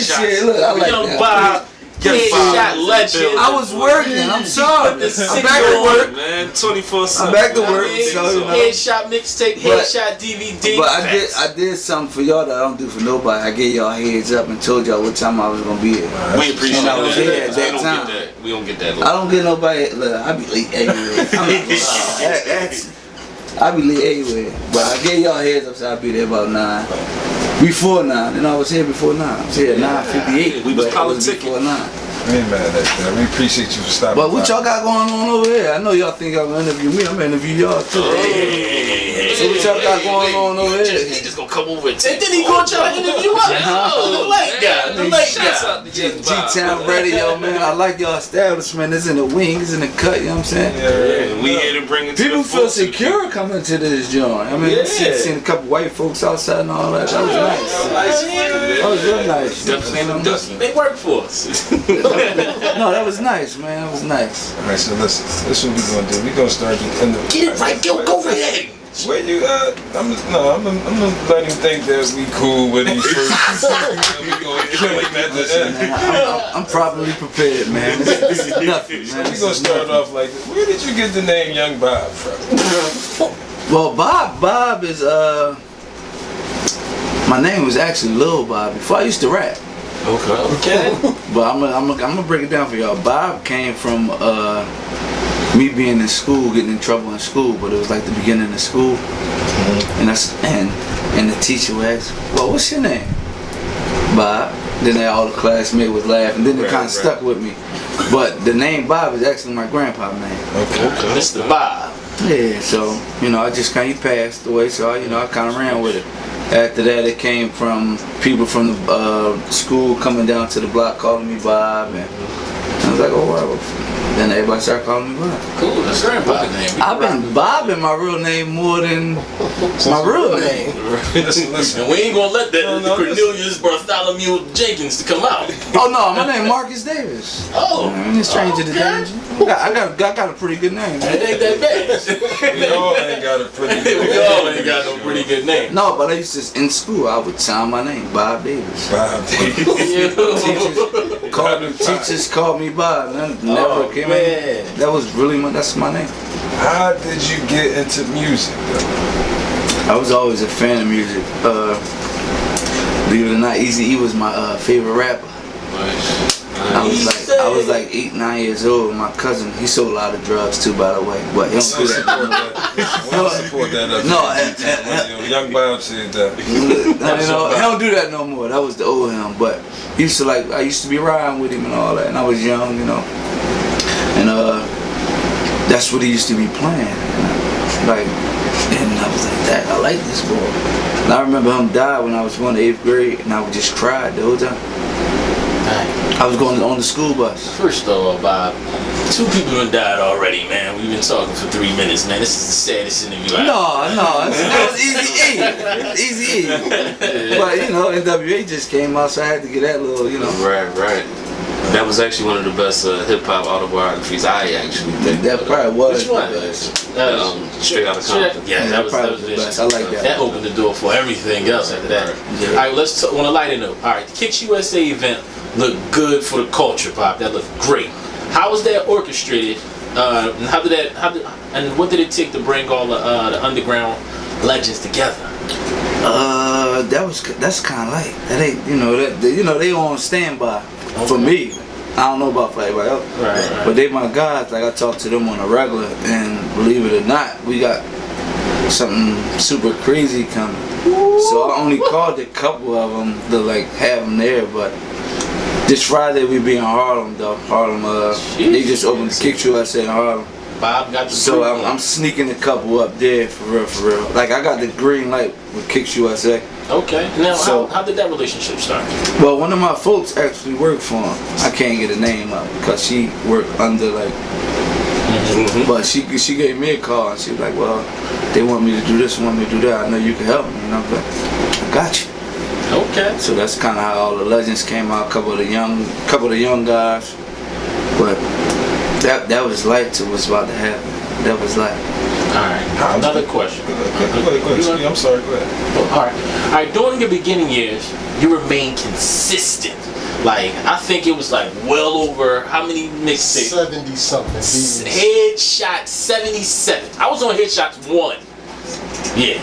Shit, look, I like Young that. Bob, headshot legend. I was working. I'm sorry. I'm back to work, man. 24/7. I'm back to work. I mean, So, you know. headshot mixtape, headshot DVD. But I did something for y'all that I don't do for nobody. I gave y'all heads up and told y'all what time I was gonna be here. We appreciate And I was that. here at that time. We don't get that. I don't get nobody. Look, I be late anyway. I be late anyway. But I gave y'all heads up, so I'll be there about 9. Before 9, and I was here before 9. I was here at 9:58. We was politicking. Before 9. We ain't mad at that. We appreciate you for stopping. But what y'all got going on over here? I know y'all think y'all gonna interview me. I'm gonna interview y'all too. Hey, so what y'all got going on over here? He just gonna come over and then he gonna try to interview us. Oh, the late guy, the late guy. G-Town Radio, man. I like y'all establishment. It's in the wing, it's in the cut, you know what I'm saying? Yeah, we here to bring it to people the feel secure coming to this joint. I mean, seen a couple white folks outside and all that. That was nice. That was real nice. Definitely, they work for us. No, that was nice, man. That was nice. Alright, so listen, this is what we gonna do. We gonna start in the. Get it right, go ahead. Where you at? I'm gonna let him think that we cool with these first. We gonna kill him at the end. Man, I'm properly prepared, man. This is nothing, man. We gonna start off like this. Where did you get the name Young Bob from? Well, Bob is my name was actually Lil Bob before I used to rap. Okay. But I'm gonna break it down for y'all. Bob came from me being in school, getting in trouble in school, but it was like the beginning of school, and the teacher would ask, "Well, what's your name?" Bob. Then all the classmates was laughing. Then it kind of stuck with me. But the name Bob is actually my grandpa's name. Okay. Mr. Bob. Yeah, so I just he passed away, so I kind of ran with it. After that, it came from people from the school coming down to the block calling me Bob, and I was like, oh wow. Then everybody started calling me Bob. Cool, that's grandpa's name. I've been bobbing my real name more than my real name. Listen. And we ain't gonna let that Cornelius Bartholomew Jenkins to come out. Oh no, my name Marcus Davis. Oh, I ain't a stranger to danger. I got a pretty good name. Man. It ain't that bad. We all ain't got a pretty good name. We all ain't got no pretty good name. No, but I used to in school. I would sign my name, Bob Davis. Bob Davis. Teachers called me Bob. Never came in. That was really that's my name. How did you get into music though? I was always a fan of music. Believe it or not, Eazy-E was my favorite rapper. I was like 8, 9 years old. My cousin, he sold a lot of drugs too, by the way, but he don't do that. We don't support that. No, Young Bob said that. he don't do that no more. That was the old him. But he used to I used to be riding with him and all that, and I was young, and that's what he used to be playing. And I was like, that I like this boy. And I remember him died when I was going to 8th grade, and I would just cry the whole time. I was going on the school bus. First of all, Bob, 2 people have died already, man. We've been talking for 3 minutes, man. This is the saddest interview I've that was Eazy-E. But NWA just came out, so I had to get that little, Right. That was actually one of the best hip hop autobiographies I actually think. That probably was. Which one? Straight Outta Compton. Yeah, that was the best. I like that. That opened the door for everything else after that. Yeah. All right, let's on a lighter note. All right, the Kicks USA event looked good for the culture, Bob. That looked great. How was that orchestrated? And what did it take to bring all the underground legends together? That's kind of like that ain't they on standby for me. I don't know about for everybody else, Right. but they my guys. Like I talk to them on a regular, and believe it or not, we got something super crazy coming. So I only called a couple of them to have them there, but this Friday we be in Harlem though. They just opened the Kicks USA in Harlem. Bob got the So I'm sneaking a couple up there for real. Like I got the green light with Kicks USA. Okay. Now, how did that relationship start? Well, one of my folks actually worked for him. I can't get a name up because she worked under but she gave me a call and she was like, well, they want me to do this, want me to do that. I know you can help me. And I was like, I got you. Okay. So that's kind of how all the legends came out. A couple of the young guys. But that was light to what's about to happen. That was light. Alright, another question. Go ahead. I'm sorry, go ahead. Alright, during your beginning years, you remained consistent. Like, I think it was like well over how many mixtapes? 70 something. Headshot 77. I was on Headshots 1. Yeah.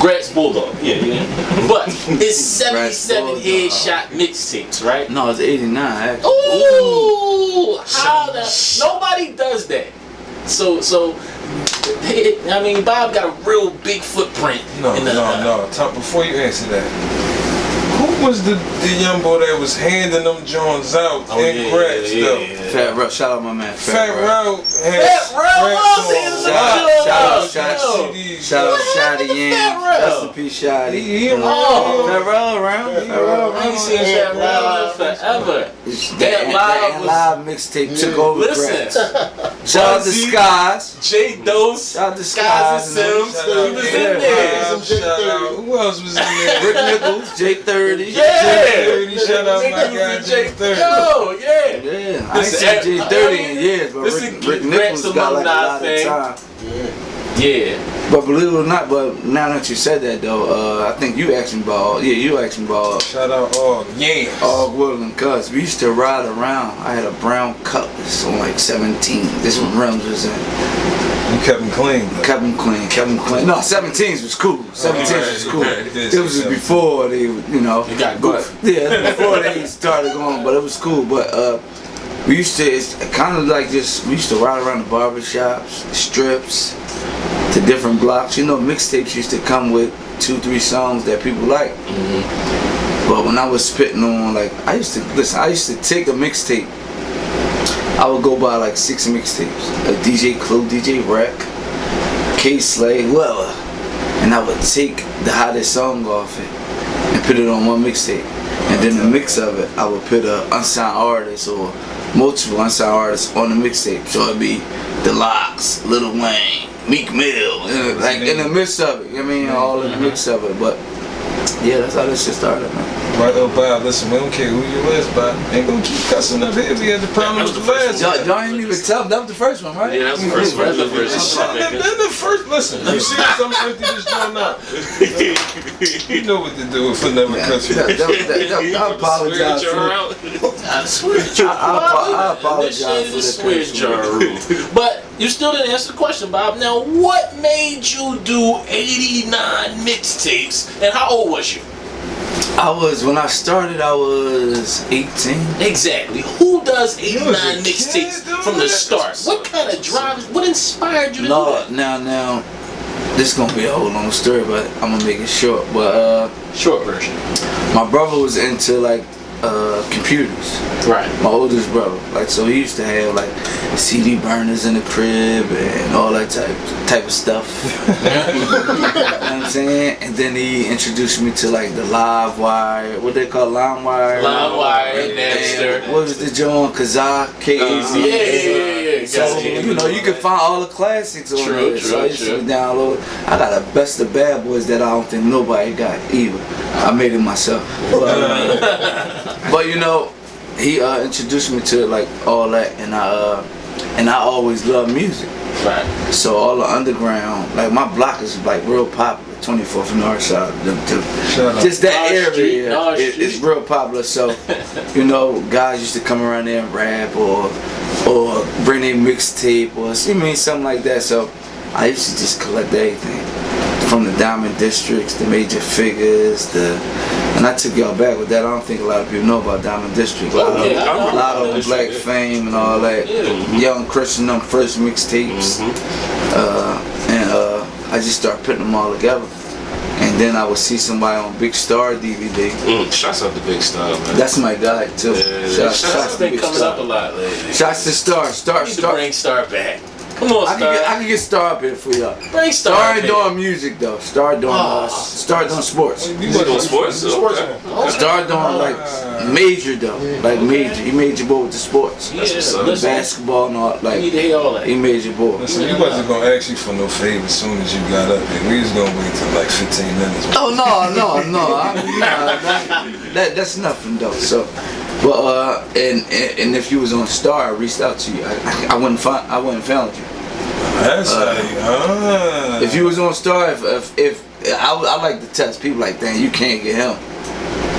Gratz Bulldog. Yeah. But it's 77 Headshot mixtapes, right? No, it's 89 actually. Ooh! How the... Nobody does that. So, I mean, Bob got a real big footprint. No. Before you answer that, who was the young boy that was handing them Jones out in Gratz though? Fat Row, shout out my man. Fat Row was Shout out Shotty Yan. Rest in peace, Shotty. Fat Row around. I ain't seen Fat Row forever. That live mixtape took over Gratz. Shout out to Skies. J Dose. Shout out to Skies and Skies. Sims. He was in there. Who else was in there? Rick Nichols, J30. J30, shout out my guy J30. Yo, yeah. Yeah, I ain't seen J30 in years, but Rick Nichols got like a lot of time. Yeah. But believe it or not, but now that you said that though, I think you asked me about, you asked me about shout out Og Woodland Cuz. We used to ride around. I had a brown Cutlass on like 17. This one rims was in. You kept him clean. Kept him clean. No, 17s was cool. 17s was cool. It was before they, It got goofy. Yeah, before they started going, but it was cool. But we used to, it's kind of like this, we used to ride around the barbershops, the strips, to different blocks. Mixtapes used to come with 2-3 songs that people like. But when I was spitting on, like, I used to take a mixtape. I would go buy like 6 mixtapes. A DJ Clue, DJ Rec, K-Slay, whoever. And I would take the hottest song off it and put it on one mixtape. And then the mix of it, I would put an unsigned artist or multiple unsigned artists on the mixtape. So it'd be The Lox, Lil Wayne, Meek Mill, like in the mix of it. All in the mix of it. But yeah, that's how this shit started, man. Right, Bob, listen, we don't care who you is, Bob. Ain't gonna keep cussing up here. We had the problem with the last one. Y'all ain't even tell them. That was the first one, right? Yeah, that was the first one. Then the first, listen, you see if I'm empty this joint out. You know what to do if I never cuss you. I apologize for I apologize for the But you still didn't answer the question, Bob. Now, what made you do 89 mixtapes, and how old was you? When I started, I was 18. Exactly. Who does 89 mixtapes from the start? What kind of drive? What inspired you to do that? Now, this is gonna be a whole long story, but I'm gonna make it short. But short version. My brother was into like computers. Right. My oldest brother, so he used to have like CD burners in the crib and all that type of stuff. You know what I'm saying? And then he introduced me to like the Live Wire, what they call LimeWire. LimeWire, Napster. What was the joint? Kazaa, KAZ. Yeah. So you can find all the classics on there. So I used to download. I got a Best of Bad Boys that I don't think nobody got either. I made it myself. But he introduced me to like all that, and I always loved music. Right. So all the underground, like my block is like real popular. 24th and Northside, just that area is real popular. So guys used to come around there and rap or bring their mixtape or something like that. So I used to just collect everything from the Diamond Districts, the Major Figures, and I took y'all back with that. I don't think a lot of people know about Diamond District. A lot of Black Fame and all that. Young Christian, them first mixtapes. I just started putting them all together. And then I would see somebody on Big Star DVD. Shouts out to Big Star, man. That's my guy too. Shouts to Big Star. Comes up a lot lately. Shouts to Star. You need to bring Star back. Come on, Star. I can get Star up here for y'all. Bring Star. Star ain't doing music though. Star doing sports. You doing sports? Star doing like major though. Like major. He major ball with the sports. Basketball and all. Like you need to hear all that. He major ball. Listen, he wasn't gonna ask you for no favor as soon as you got up here. We was gonna wait till like 15 minutes. Oh no. That's nothing though. So. But and if you was on Star, I reached out to you. I wouldn't found you. That's If you was on Star, if I like to test people like, dang, you can't get him,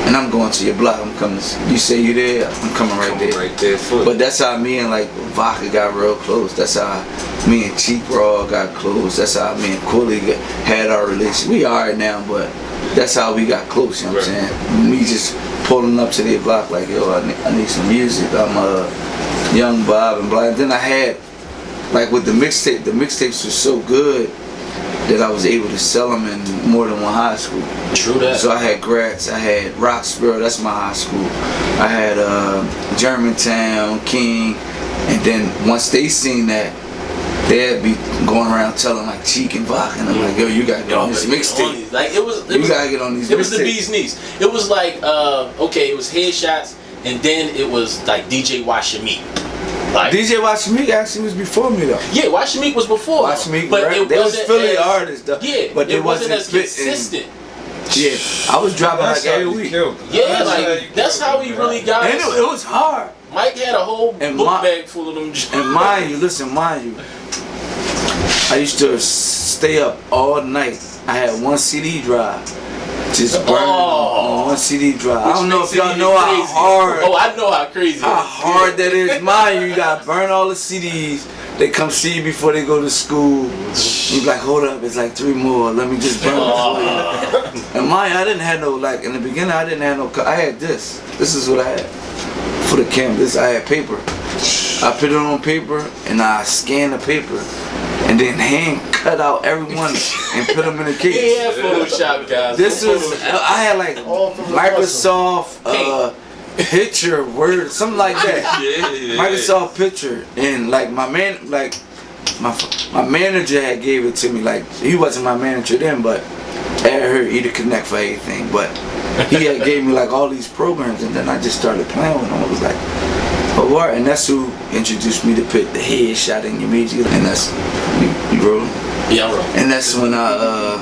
and I'm going to your block. I'm coming. You say you there, I'm coming right there. Right there, foot. But that's how me and like Vodka got real close. That's how me and Cheap Raw got close. That's how me and Quilly had our relationship. We are now, but that's how we got close. You know what I'm saying? Me just pulling up to their block like, yo, I need some music. I'm Young Bob and blah. And then I had, like with the mixtapes were so good that I was able to sell them in more than one high school. True that. So I had Gratz, I had Roxborough, that's my high school. I had Germantown, King, and then once they seen that, they'd be going around telling like Cheek and Vodka, and I'm like, yo, you gotta get on this mixtape. Like it was You gotta get on these mixtapes. It was the bee's knees. It was like, okay, it was Headshots, and then it was like DJ Washamik. Like, DJ Washamik actually was before me though. Yeah, Washamik was before. Washamik, but right? it They was wasn't Philly as, artists though. Yeah, but it wasn't as fitting. consistent. Yeah, I was dropping like every week. Yeah, like that's how he really got And us. it was hard. Mike had a whole book bag full of them. And mind you, I used to stay up all night. I had one CD drive. Just burning on one CD drive. I don't know if y'all know how hard. Oh, I know how crazy. How hard that is. Mind you, you gotta burn all the CDs. They come see you before they go to school. You be like, hold up, it's like 3 more. Let me just burn it for you. And mind you, I didn't have no, like, in the beginning, I didn't have no, I had this. This is what I had for the camera. I had paper. I put it on paper and I scanned the paper and then hand cut out everyone and put them in a case. Yeah, Photoshop guys. This was, I had like Microsoft Picture, Word, something like that. Microsoft Picture, and like my manager had gave it to me. Like he wasn't my manager then, but I had heard he'd connect for everything. But he had gave me like all these programs, and then I just started playing with them. I was like, oh, what? And that's who introduced me to put the headshot in your music, and that's you rolling. Yeah, I'm rolling. And that's when I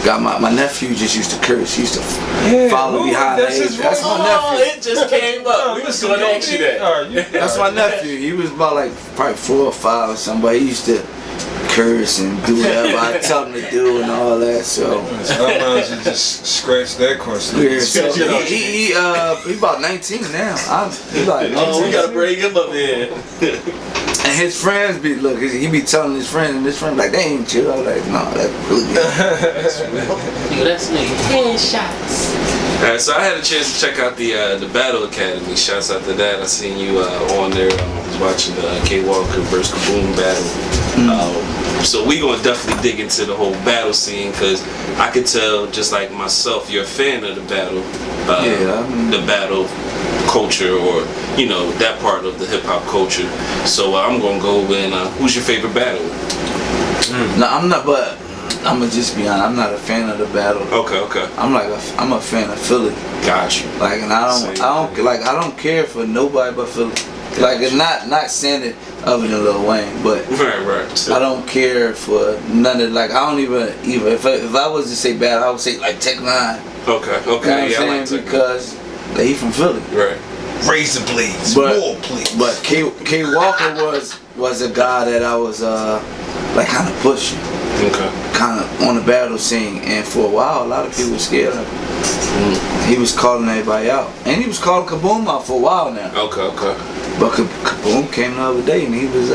got my nephew just used to curse. He used to follow behind the age. That's my nephew. It just came up. We was going to ask you that. That's my nephew. He was about like probably 4 or 5 or something, but he used to curse and do whatever I tell him to do and all that. So sometimes you just scratch that question. Yeah, so he about 19 now. He like 19. Oh, we gotta bring him up there. And his friends be he be telling his friends, and his friends like, they ain't chill. I'm like, no, that's really good. That's me. Headshots. Alright, so I had a chance to check out the Battle Academy. Shouts out to that. I seen you on there. I was watching the K Walker vs Kaboom battle. So we gonna definitely dig into the whole battle scene, because I could tell, just like myself, you're a fan of the battle, the battle culture, or that part of the hip hop culture. So I'm gonna go in. Who's your favorite battle? No, I'm not. But I'm gonna just be honest. I'm not a fan of the battle. Okay. I'm a fan of Philly. Got you. Like, and I don't care for nobody but Philly. Like, it's not saying it other than Lil Wayne, but right. So, I don't care for none of, like, I don't even if I was to say bad, I would say like Tech 9. Okay. You know what I'm saying? Like Because he from Philly. Right. Razor blades, But, more please. But K Walker was a guy that I was like kind of pushing. Okay. Kind of on the battle scene, and for a while a lot of people were scared of him. He was calling everybody out, and he was calling Kaboom out for a while now. Okay. But Kaboom came the other day, and he was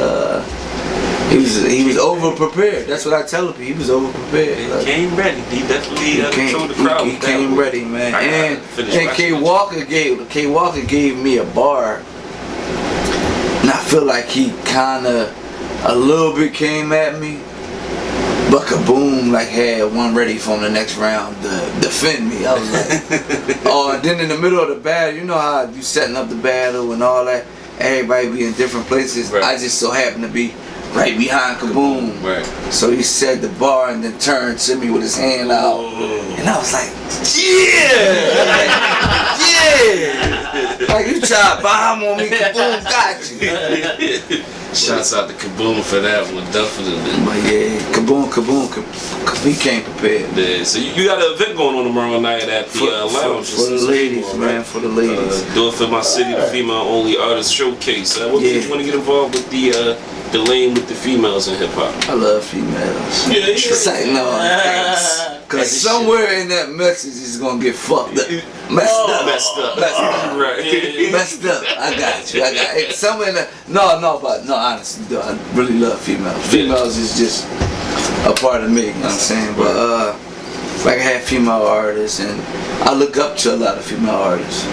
over prepared. That's what I tell people. He was over prepared. He came ready. He definitely controlled the crowd. He came ready, man. And K Walker gave me a bar, and I feel like he kind of a little bit came at me. But Kaboom like had one ready for the next round to defend me. I was like, oh, and then in the middle of the battle, you know how you setting up the battle and all that. Everybody be in different places. Right. I just so happened to be right behind Kaboom. Right. So he set the bar and then turned to me with his hand out, and I was like, yeah. Like, you try to bomb on me, Kaboom got you. Shouts out to Kaboom for that one, definitely. But yeah, Kaboom, he came prepared. Yeah, so you got an event going on tomorrow night at the lounge. For the ladies, man, for the ladies. Do It For My City, the female-only artist showcase. What made you want to get involved with the lane with the females in hip-hop? I love females. Yeah. Say no thanks. Cause somewhere in that message is gonna get fucked up. Messed up. Right. Messed up. I got you. Somewhere in that. No, honestly, though, I really love females. Females is just a part of me, you know what I'm saying? But like I have female artists and I look up to a lot of female artists.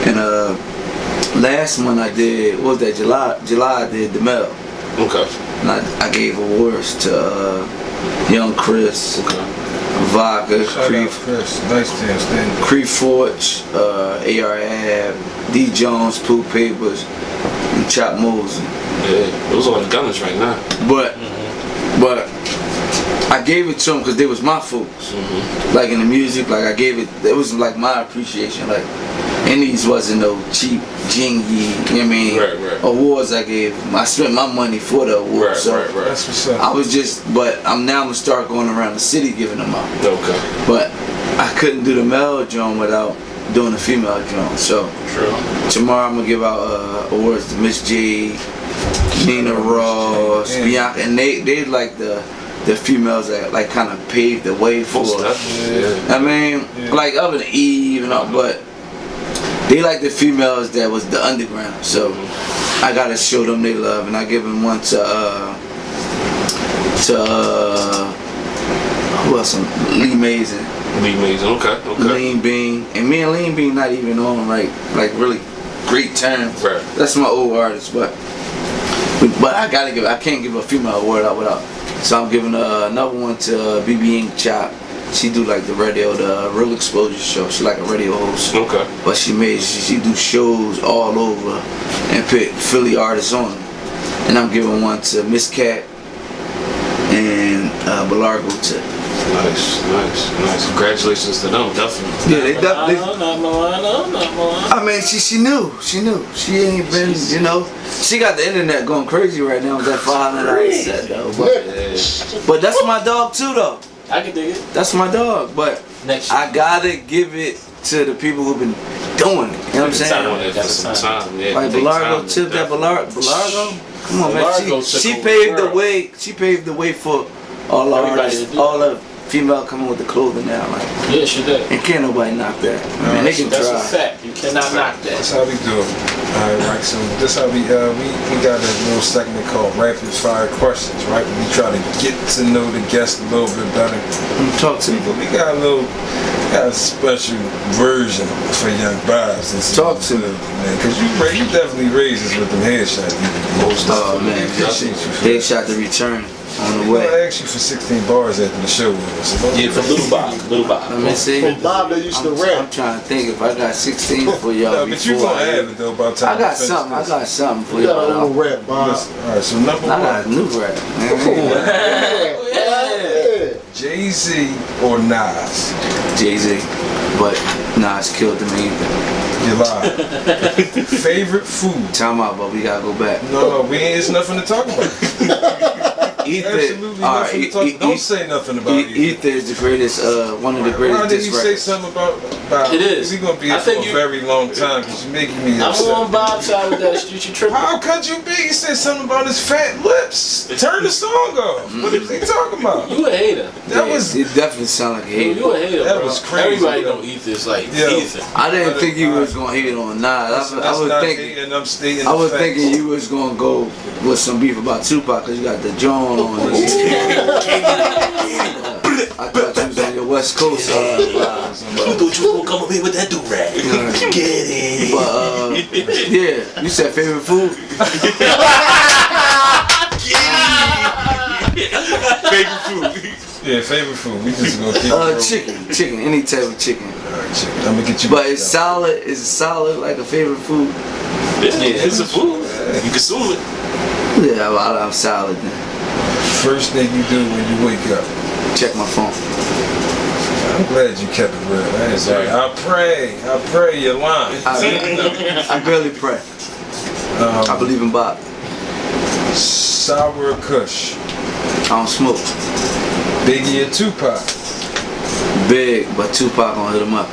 And last month I did, what was that, July I did the Mel. Okay. And I gave awards to Young Chris, Vodka, Cree Forge, AR Ab, D Jones, Pooh Papers, and Chop Mosley. Yeah, those are the gunners right now. But I gave it to them because they was my folks. Like in the music, like I gave it was like my appreciation. Like, and these wasn't no cheap jingy, you know what I mean? Right. Awards I gave them. I spent my money for the awards. Right. That's what's up. I was just, but I'm now gonna start going around the city giving them out. Okay. But I couldn't do the male drum without doing the female drum. So tomorrow I'm gonna give out awards to Miss J, Nina Ross, Bianca, and they like the females that like kind of paved the way for. I mean, like other than Eve and all, but they like the females that was the underground. So I gotta show them they love, and I give them one to who else? Lee Mason. Okay. Lean Bean, and me and Lean Bean not even on like really great terms. Right. That's my old artist, but I can't give a female award out without. So I'm giving another one to BB Ink Chop. She do like the radio, the Real Exposure show. She like a radio host. Okay. But she do shows all over and put Philly artists on them. And I'm giving one to Miss Cat and Belargo Tip. Nice. Congratulations to them, definitely. Yeah, they definitely. I mean, she knew. She ain't been, you know. She got the internet going crazy right now with that $500 set though. But that's my dog too though. I can dig it. That's my dog, but I gotta give it to the people who've been doing it. You know what I'm saying? Some time. Yeah, like Belargo Tip, that Belargo. Come on, man. She paved the way. She paved the way for all our artists, all the female coming with the clothing now. Like, yeah, she did. And can't nobody knock that. I mean, they can that's try. That's a fact. You cannot knock that. That's how we do it. Alright, so this how we got a little segment called Rapid Fire Questions, right? We try to get to know the guest a little bit better. Talk to me. But we got a special version for young Bobs. Talk to me, man, because you definitely raised us with them headshots. Oh man, headshot the return. On the way. I asked you for 16 bars after the show. Yeah, for Little Bob. Let me see. From Bob, they used to rap. I'm trying to think if I got 16 for y'all. No, but you gonna have it though by the time I got something for You got a y'all. little rap, Bob. Alright, so number one. I got a new rap. Jay-Z or Nas? Jay-Z. But Nas killed him either. You lie. Favorite food? Time out, but we gotta go back. No, it's nothing to talk about. Absolutely nothing to talk about. Don't say nothing about it. Ether is the greatest, one of the greatest. Why did you say something about it? Is. We're gonna be here for a very long time because you're making me upset. I'm on Bob's side with that street. You tripping? How could you be? You said something about his fat lips. Turn the song off. What is he talking about? You a hater. It definitely sounded like a hater. You a hater, That bro. was crazy. Everybody know Ether is like Ether. I didn't think you was gonna hate on Nas. I was thinking you was gonna go with some beef about Tupac because you got the John on it. I thought you was on your West Coast. You thought you was gonna come up here with that do-rag. Get it. But yeah, you said favorite food. Favorite food. Yeah, favorite food. We just gonna keep chicken, any type of chicken. Alright, chicken. I'm gonna get you. But it's solid. Is it solid like a favorite food? Yeah, it's a food. You consume it. Yeah, I'm solid then. First thing you do when you wake up? Check my phone. I'm glad you kept it real. I pray you're lying. I barely pray. I believe in Bob. Sour Kush. I don't smoke. Biggie or Tupac? Big, but Tupac gonna hit him up.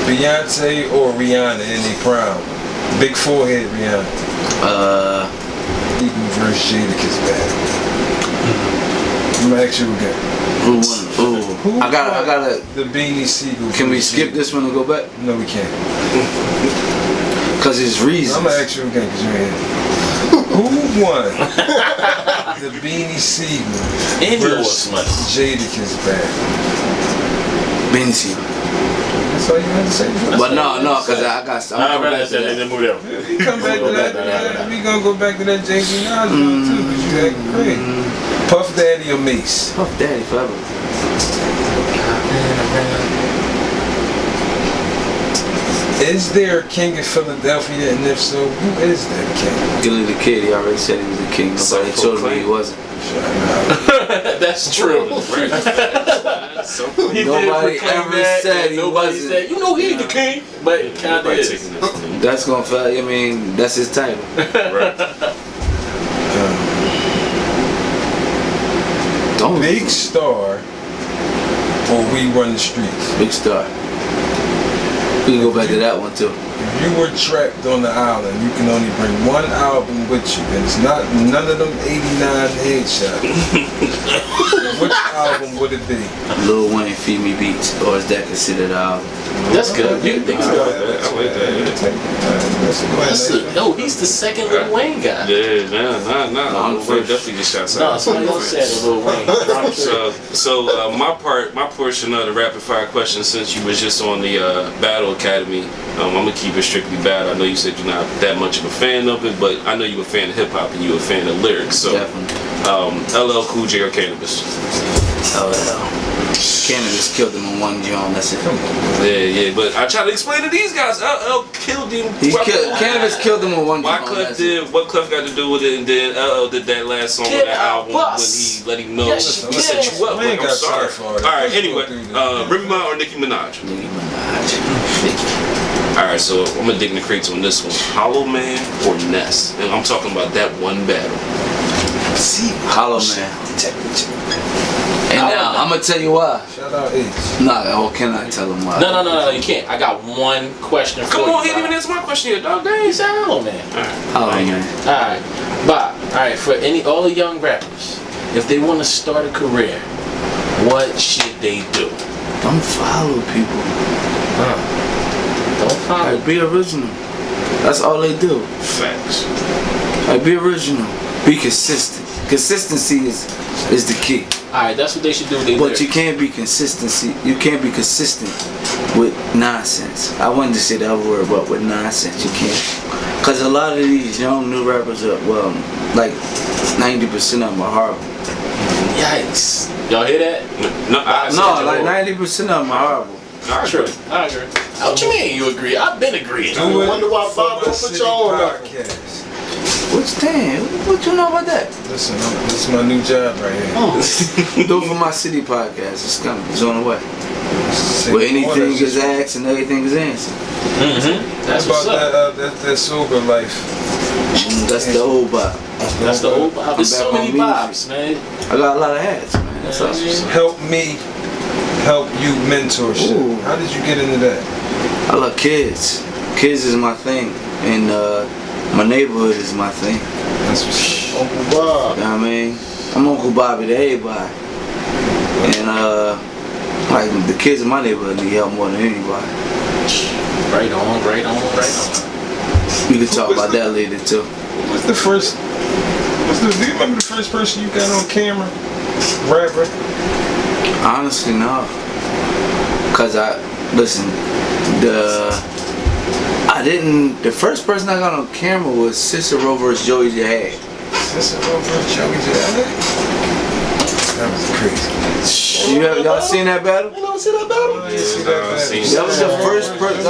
Beyonce or Rihanna in their prime? Big forehead Rihanna. Eaton versus Jadakiss bad. I'm gonna ask you again. Who won? Ooh. I gotta. The Beanie Siegel. Can we skip this one and go back? No, we can't. Cause it's reasons. I'm gonna ask you again because you're here. Who won? The Beanie Siegel versus Jadakiss bad. Beanie Siegel. That's all you had to say. But no, cause I got. I'm rather than move that. We come back to that. We gonna go back to that Jay-Z Nas one too, cause you acting great. Puff Daddy or Mace? Puff Daddy forever. Is there a king in Philadelphia, and if so, who is that king? Gilly the Kid, he already said he was the king. Nobody told me he wasn't. That's true. Nobody ever said he wasn't. Said, you know he the king, but it kind of is. That's gonna fail. I mean, that's his title. Don't Big Star or We Run the Streets? Big Star. We can go back to that one too. If you were trapped on the island, you can only bring one album with you, and it's not none of them 89 headshots. Which album would it be? Lil Wayne, Feed Me Beats, or is that considered an album? That's good. You can think so. I like that. Yo, he's the second Lil Wayne guy. Yeah, nah. I'm first. Definitely get shots No, out. somebody else said Lil Wayne. So my portion of the rapid fire question, since you was just on the Battle Academy, I'm gonna keep it strictly battle. I know you said you're not that much of a fan of it, but I know you're a fan of hip hop and you're a fan of lyrics. So, LL Cool J or Cannabis? Cannabis killed him in one joint. That's it. Yeah. But I try to explain to these guys. LL killed him. Cannabis killed him in one joint. What Clef got to do with it, and then LL did that last song on that album when he let him know he set you up. Like, I'm sorry. All right. Anyway, Remy Ma or Nicki Minaj? Nicki Minaj. Alright, so I'm gonna dig in the crates on this one. Hollow Man or Ness? And I'm talking about that one battle. See, Hollow Man. And now I'm gonna tell you why. Shout out H. Nah, can I tell him why? No, you can't. I got one question for you. Come on, he didn't even answer my question yet, dog. Dang. He said Hollow Man. Hollow Man. Alright, Bob. Alright, for all the young rappers, if they want to start a career, what should they do? Don't follow people. Don't follow. Like, be original. That's all they do. Facts. Like, be original. Be consistent. Consistency is the key. Alright, that's what they should do with their But lyrics. you can't be You can't be consistent with nonsense. I wanted to say that word, but with nonsense you can't. Cause a lot of these young new rappers are like 90% of them are horrible. Yikes. Y'all hear that? No, Like 90% of them are horrible. True. I agree. What you mean you agree? I've been agreeing. Do it wonder why Bob don't put y'all on that. Podcast. What you know about that? Listen, this is my new job right here. Do it for my city podcast. It's coming. It's on the way. Say Where more, anything that's is just- asked and everything is answered. That's about what's up. that sober life. That's the old Bob. That's the old Bob. There's I'm so back many on Bobs, man. I got a lot of hats, man. That's awesome. Help me, help you mentorship. Ooh. How did you get into that? I love kids. Kids is my thing. And my neighborhood is my thing. That's what's Uncle Bob. You know what I mean? I'm Uncle Bobby to everybody. And like the kids in my neighborhood need help more than anybody. Right on. We can talk about that later too. What's the first? Do you remember the first person you got on camera? Rapper? Honestly, no. Cause the first person I got on camera was Cicero versus Joey Jihad. Cicero versus Joey Jihad? That was crazy. Y'all seen that battle? You never see that battle? I didn't see that battle. That was the first person.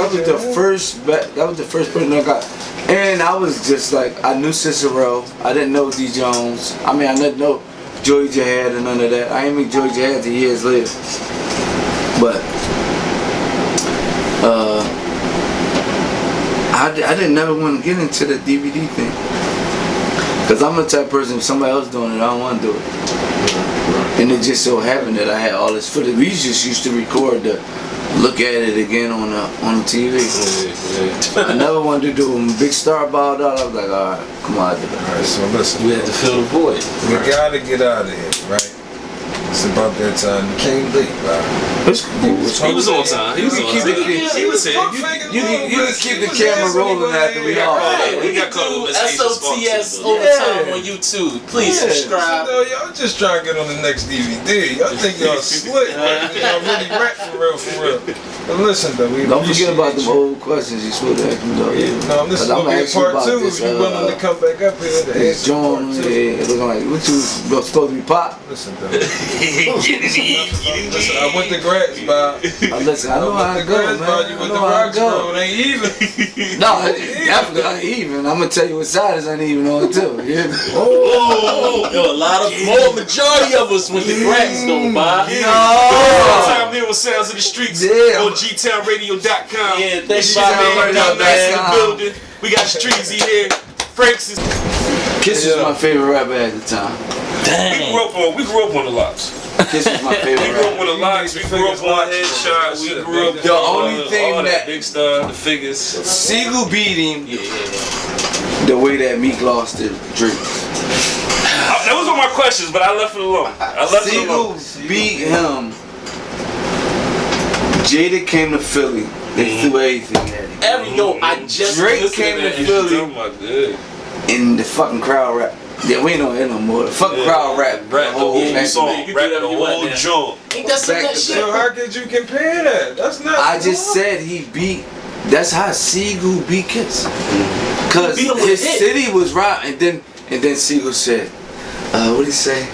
That was the first person I got. And I was just like, I knew Cicero. I didn't know D Jones. I mean, I didn't know Joey Jihad and none of that. I didn't meet Joey Jihad till years later. But I didn't never want to get into the DVD thing. Cause I'm the type of person, if somebody else doing it, I don't want to do it. And it just so happened that I had all this footage. We just used to record the look at it again on the TV. I never wanted to do it. When Big Star balled out, I was like, all right, come on, I do that. Alright, so listen. We had to fill the void. We gotta get out of here, right? It's about that time. You came late, bro. It's cool. He was on time. He was on time. He was here. You can keep the camera rolling after we all. We got called SOTS Overtime on YouTube. Please subscribe. Y'all just trying to get on the next DVD. Y'all think y'all slick, man. Y'all really rap for real. But listen, though, we don't forget about the old questions you supposed to ask me, though. No, this is gonna be a part 2 if you willing to come back up here to This answer part John, 2. it was like, what you supposed to be pop? Listen, though. Listen, I went to grass, Bob. Listen, I know how it goes, man. You went to Rocks Road, ain't even. No, it definitely uneven. I'm gonna tell you what side is uneven on too. Yeah. Yo, a lot of majority of us went to grass though, Bob. Time here with Sounds of the Streets on gtownradio.com. Yeah, thanks for in the man. building. We got Streetz here. Frank's is. Kiss was my favorite rapper at the time. Dang. We grew up on the Lops. Kiss was my favorite We grew up rapper. on the Lops. We grew up on Headshots. We grew up The only thing all that- Big Star, the figures. Siegel beat him the way that Meek lost to Drake. That was one of my questions, but I left it alone. Siegel beat him. Jada came to Philly. They threw everything at him. I just Drake listened came to to that. Philly. Oh my god. And the fucking crowd rap. Yeah, we ain't on it no more. The fucking crowd rap. Rap the whole song. You can do Rap the whatever you want whole now. joint. Ain't that some Back that to shit? So how could you compare that? That's not. I just said he beat. That's how Siegel beat Kiss. Cause He beat him with his a hit. city was right, and then Siegel said, "What he say?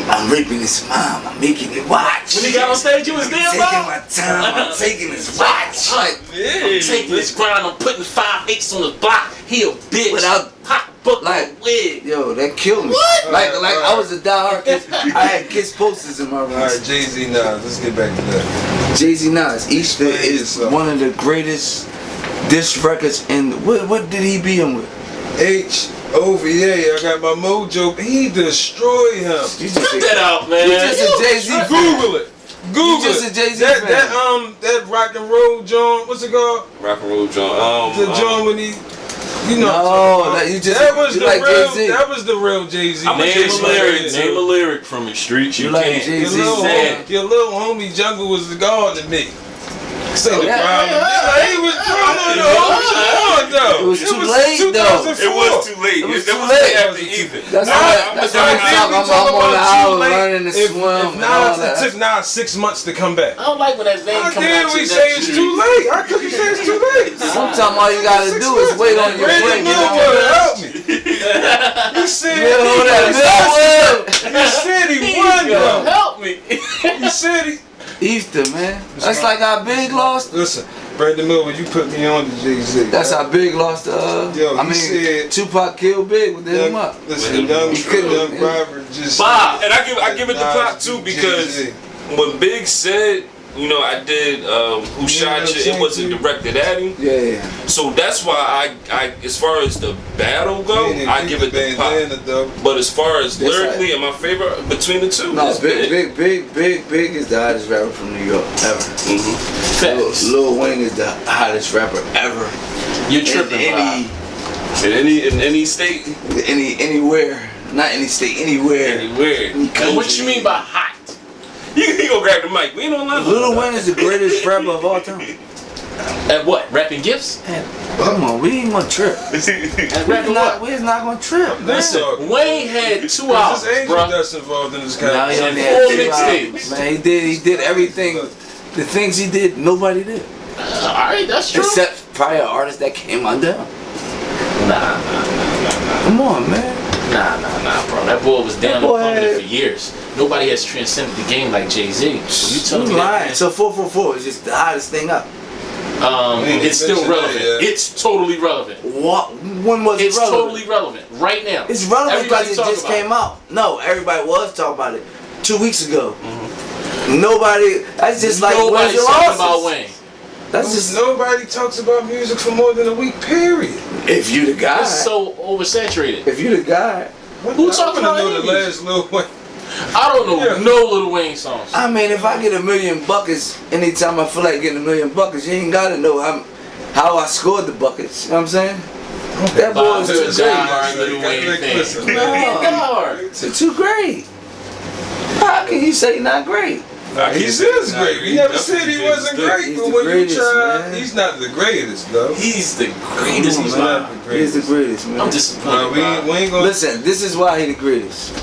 I'm raping his mom. I'm making it watch. When he got on stage, you was there, taking bro. my time. I'm taking his watch. Like, I'm taking his grind. I'm putting 5/8 on the block. He a bitch. Without- Pop book like, wig. yo, that killed me. What? Like I was a diehard Kiss. I had Kiss posters in my room. Alright, Jay-Z, let's get back to that. Jay-Z Nas, Easter is one of the greatest diss records. And what did he beat him with? H-O-V-A, I got my mojo. He destroyed him. You just Cut that out, man. You just a Jay-Z fan. Google it. Google just it. a Jay-Z that, fan. That rock and roll joint, what's it called? Rock and roll joint. The joint when he, you know. No, that you just that was you the like real. Jay-Z. That was the real Jay-Z. I'm a Name Jay-Z a lyric. fan. Name a lyric from it, Streetz. You like can't. Jay-Z. Your little homie Jungle was the god to me. Say the yeah, problem. He was throwing the whole joint though. It was too late, though. 2004. It was too late. It was That too was late. after either. That's Nah, why I'm on the house learning to swim If and all Nas, it that. took Nas 6 months to come back. I don't like when that vein How comes dare out we your say neck, it's Streetz. too late? How could you say it's too late? Sometimes all you gotta do is wait on your break. Brandon You know Miller what? help me. He said Yeah, he said he won though. Help me. He said he. Easter, man. That's like how Big lost. Listen, Brandon Miller, you put me on to Jay-Z. That's how Big lost. Yo, I he mean, said- Tupac killed Big with him up. Listen, He couldn't. young Robert just. Bob. And I give it the pop too because Jay-Z. when Big said, you know, I did Who Shot You, it wasn't directed at him. Yeah. So that's why I as far as the battle go, I give it the pop. But as far as That's lyrically and my favorite between the two, No, it's Big is the hottest rapper from New York ever. Facts. Lil Wayne is the hottest rapper ever. You're tripping, Bob. in any state, Anywhere, not any state, anywhere. anywhere. And what you mean by hot? You gonna grab the mic? We ain't online. Lil Wayne is the greatest rapper of all time. At what? Rapping gifts? Come on, we ain't gonna trip. At rapping what? We're not gonna trip. man. Listen, Wayne had 2 This albums, angel bro. dust involved in this Now he conversation. only had 2 mixtapes. albums. Man, he did everything. The things he did, nobody did. Alright, that's true. Except probably an artist that came under him. Nah, Come on, man. bro. That boy was down and boy pumping had- it for years. Nobody has transcended the game like Jay-Z. So you telling me lying. that? So 444 is just the hottest thing up. It's still relevant. Yeah. It's totally relevant. What? When was It's it relevant? totally relevant right now. It's relevant Everybody because it talk just about came out. No, everybody was talking about it 2 weeks ago. Nobody. That's just like Nobody's where's your talking losses? about Wayne. That's just nobody talks about music for more than a week. Period. if you the guy. It's so oversaturated. If you the guy. Who talking about know the Indies? last Lil Wayne? I don't know Yeah. no Lil Wayne songs. I mean, if I get $1 million buckets, anytime I feel like getting $1 million buckets, you ain't gotta know how I scored the buckets. You know what I'm saying? That boy Bob is Dylan too died, great. Lil Wayne fan. Listen, Man, man. dog. Too great. How can you say not great? He is great. He never said he wasn't great, He's but the when you greatest, try, man. he's not the greatest, though. He's the greatest. He's not. He's the greatest, man. I'm Nah, disappointed. we Bob. ain't gonna Listen, this is why he the greatest.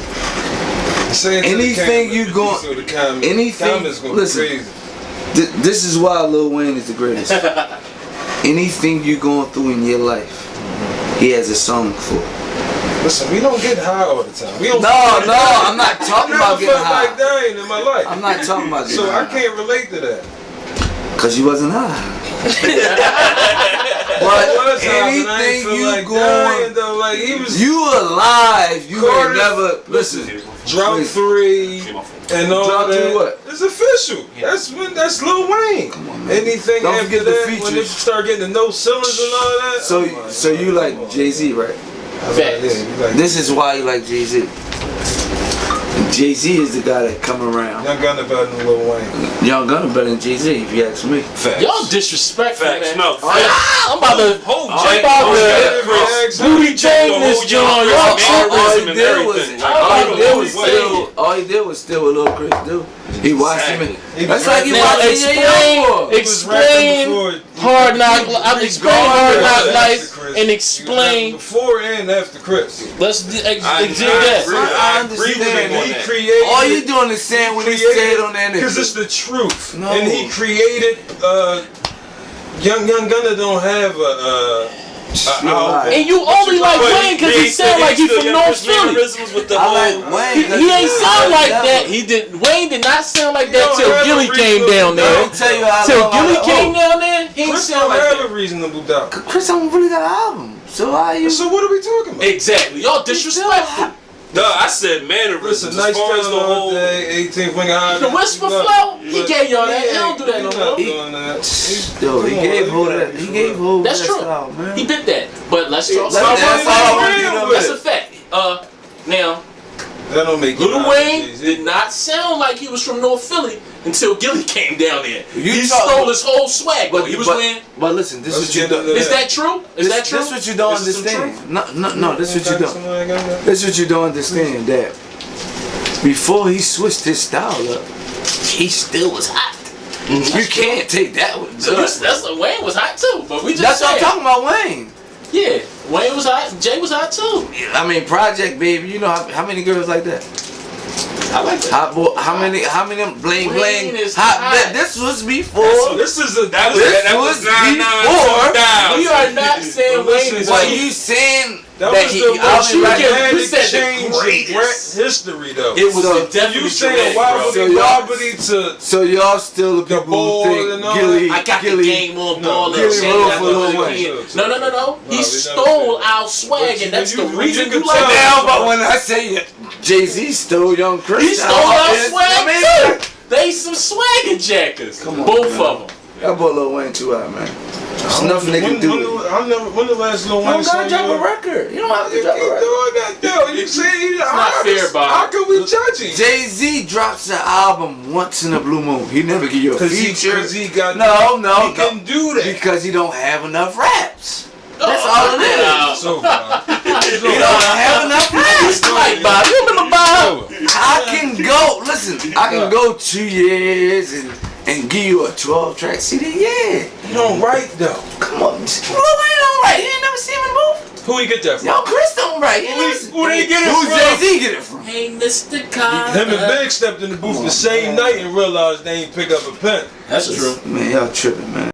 say it to anything the you camera, gon- so the comments, anything- comments gonna listen. be crazy. This is why Lil Wayne is the greatest. Anything you going through in your life, he has a song for. Listen, we don't get high all the time. We don't. No, I'm not talking about I getting never felt like high. dying in my life. I'm not talking about getting So high. I can't relate to that. Cause you wasn't high. I But was high, but I ain't anything feel you like dying, going, though. Like he was you alive, you Carter- ain't never listen. Drought Please. 3 and all Drought that. 3 what? It's official. That's Lil Wayne. on, man. Anything Don't after forget the that, when they features. start getting the no cylinders and all that. So you like Jay-Z, right? Yeah, you like This is why you like Jay-Z. Jay-Z is the guy that come around. Young Gunna better than Lil Wayne. Young Gunna better than Jay-Z, if you ask me. Facts. Y'all disrespectful, Facts. man. No. I'm about to. Hold I'm Jay. about Hold to Jay. Chris. booty chain this joint. Y'all All tripping. he did was- all he did was steal what Lil Chris do. He watched him. Exactly. That's like he Now watching explain, He was rapping before- Hard Knock. I'm explaining Hard Knock After Life Chris. and He was rapping explain. before and after Chris. Let's exit I that. agree. I I agree with understand. him on He that. created. All you doing is saying what he said on that Because interview. it's the truth. No. And he created. Young Gunna don't have a You're album. right. And you only like Wayne because he sound like he from North Philly. With the I whole, like Wayne. He ain't sound like Never. that. He did. Wayne did not sound like He that don't till have a Gilly came reasonable down there. Let me tell you how Till long Gilly I- came down there, he ain't Chris sound don't like have that. a reasonable doubt. Chris don't really got an album. So how you? So what are we talking about? Exactly. Y'all disrespectful. no, I said mannerisms. Listen, nice as far as down the all whole. day, 18th finger high. The whisper flow, he gave y'all that. He don't do that no more. Doing that. Yo, he Come on, gave you Ho gotta that. be He for gave real. Ho That's that true. style, man. He did that. But let's talk. That's all I want you to know. That's a fact. Now, That don't make you Lil not Wayne Jay-Z. did not sound like he was from North Philly until Gilly came down there. You He talk- stole his whole swag. But he was wearing. But listen, this is Let's what you get don't. into Is that true? Is that true? This what you don't This is some understand. No. This what you don't. Somebody got that? This what you don't understand. That before he switched his style up, he still was hot. You can't take that with So that's Wayne was hot too. But we just That's what I'm said. talking about, Wayne. Yeah, Wayne was hot. Jay was hot too. I mean, Project Baby. You know how many girls like that? I like that. Hot boy. How many bling Wayne bling? is Hot. hot. This was So before. this is a that was This that was was 9-9 down. We are not saying Wayne is But hot. you saying That that was he? the most you right, can- you dramatic said the change in greatest. rap history, though. It was So, definitely You saying dramatic, bro. So y'all- wobbly to So y'all still the people ball who and all think Gilly, I got Gilly, the game on No, ball and Gilly shit. Roll That's for what Lil it Wayne. is. No. No, He we never stole said our swag, and that's the you reason you could like tell that. Now, but when I say Jay-Z stole Young Chris, He stole our it's- swag I mean, too. They some swagger jackers. Come on, Both man. of them. That boy Lil Wayne too out, man. There's nothing they can do. When the last Lil You Wayne don't song gotta drop a you record. You don't have to keep drop a doing record. that, though. You say not fair, Bob. How can we judge him? Jay-Z drops an album once in a blue moon. He never give you a feature. Because he got No, he can do that. because he don't have enough raps. That's all it is. So, He don't have enough raps. Like Bob, you remember Bob? I can go. Listen, I can go 2 years and give you a 12-track CD. Yeah, you don't write though. come on. Lil Wayne don't write. You ain't never seen him in the booth. Who he get that from? Yo, Chris don't write. You ain't never seen- Who did he get it Who from? Jay-Z get it from? Hey, Mr. Carter. Him and Big stepped in the booth the same night and realized they ain't pick up a pen. That's true. Man, y'all tripping, man.